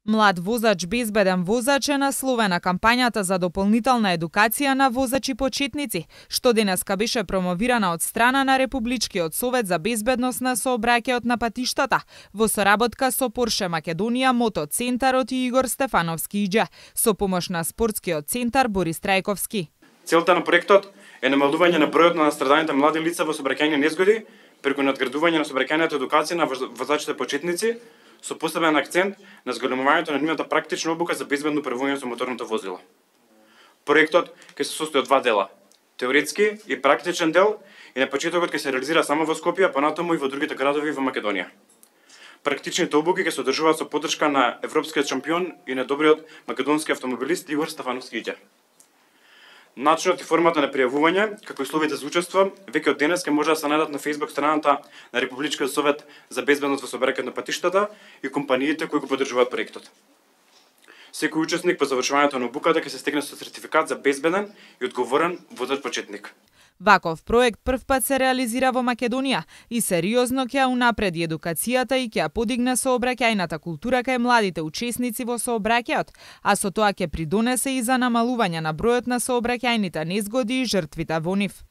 Млад возач, безбеден возач е насловена кампањата за дополнителна едукација на возачи почетници, што денеска беше промовирана од страна на Републичкиот совет за безбедност на сообраќајот на патиштата во соработка со Порше Македонија, Мотоцентарот и Игор Стефановски Иџа, со помош на спортскиот центар Борис Трајковски. Целта на проектот е намалување на бројот на настраданите млади лица во сообраќајни незгоди преку надградување на сообраќајната едукација на возачите почетници, со посебен акцент на зголемувањето на нивната практична обука за безбедно управување со моторното возило. Проектот ќе се состои од два дела: теоретски и практичен дел, и на почетокот ќе се реализира само во Скопје, понатаму и во другите градови во Македонија. Практичните обуки ќе се одржуваат со поддршка на европскиот шампион и на добриот македонски автомобилист Игор Стефановски Иџа. Начинот и формата на пријавување, како и условите за учество, веќе од денес ќе може да се најдат на Facebook страната на Републичкиот совет за безбедност во сообраќајот на патиштата и компаниите кои го поддржуваат проектот. Секој учесник по завршувањето на обуката ќе се стекне со сертификат за безбеден и одговорен возач почетник. Ваков проект првпат се реализира во Македонија и сериозно ќе ја унапреди едукацијата и ќе ја подигне сообраќајната култура кај младите учесници во сообраќајот, а со тоа ќе придонесе и за намалување на бројот на сообраќајните незгоди и жртвите во нив.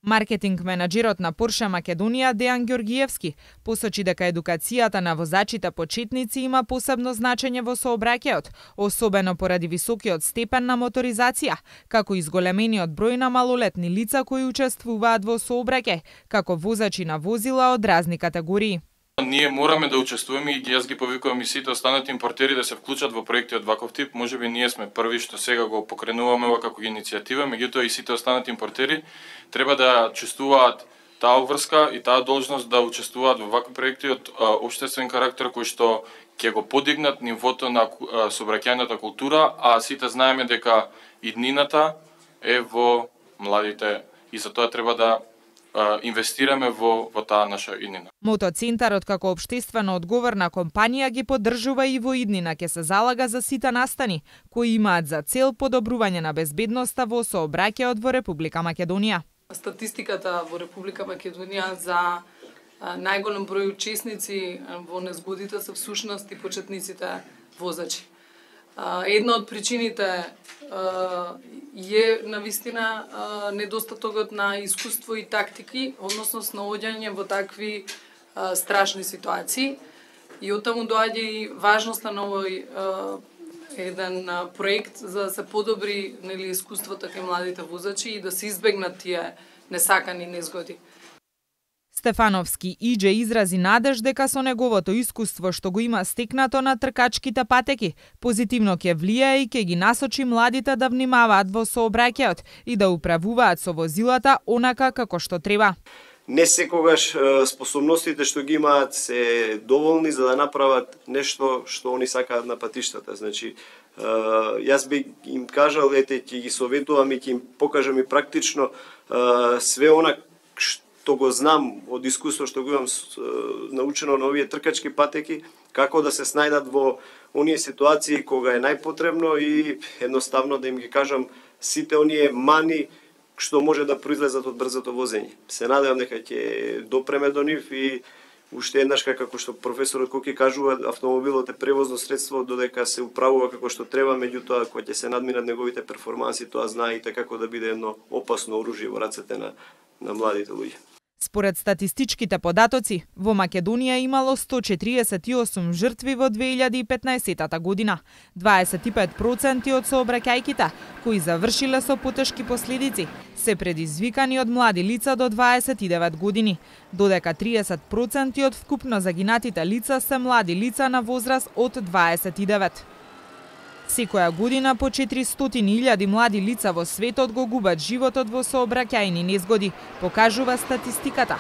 Маркетинг менаџерот на Порше Македонија Дејан Ѓоргиевски посочи дека едукацијата на возачите почетници има посебно значење во сообраќајот, особено поради високиот степен на моторизација, како и зголемениот број на малолетни лица кои учествуваат во сообраќај, како возачи на возила од разни категории. Ние мораме да учествуваме и јас ги повикувам и сите останати импортери да се вклучат во проекти од ваков тип. Можеби ние сме први што сега го покренуваме ова како иницијатива, меѓутоа и сите останати импортери треба да чувствуваат таа врска и таа должност да учествуваат во вакви проекти од општествен карактер кои што ќе го подигнат нивото на сообраќајната култура, а сите знаеме дека иднината е во младите и затоа треба да инвестираме во таа наша иднина. Мотоцентарот како општествено одговорна компанија ги поддржува и во иднина ќе се залага за сите настани кои имаат за цел подобрување на безбедноста во сообраќајот во Република Македонија. Статистиката во Република Македонија за најголем број учесници во незгодите се всушност и почетниците возачи. Една од причините е навистина недостатокот на искуство и тактики, односно снаоѓање во такви страшни ситуации. И оттаму доаѓа и важноста на овој еден проект за да се подобри искуството кај младите возачи и да се избегнат тие несакани незгоди. Стефановски Иџа изрази надеж дека со неговото искуство што го има стекнато на тркачките патеки, позитивно ќе влијае и ќе ги насочи младите да внимаваат во сообраќајот и да управуваат со возилата онака како што треба. Не секогаш способностите што ги имаат се доволни за да направат нешто што они сакаат на патиштата. Значи, јас би им кажал, ете, ќе ги советувам и ќе им покажам и практично све она што го знам од искуство што го имам научено на овие тркачки патеки, како да се снајдат во оние ситуации кога е најпотребно и едноставно да им ги кажам сите оние мани што може да произлезат од брзото возење. Се надевам дека ќе допреме до нив и уште еднаш како што професорот Коки кажува, автомобилот е превозно средство додека се управува како што треба, меѓутоа кога ќе се надминат неговите перформанси, тоа знаете како да биде едно опасно оружје во рацете на младите луѓе. Според статистичките податоци, во Македонија имало 148 жртви во 2015 година. 25% од сообраќајките, кои завршиле со потешки последици, се предизвикани од млади лица до 29 години, додека 30% од вкупно загинатите лица се млади лица на возраст од 29. Секоја година по 400.000 млади лица во светот го губат животот во сообраќајни незгоди, покажува статистиката.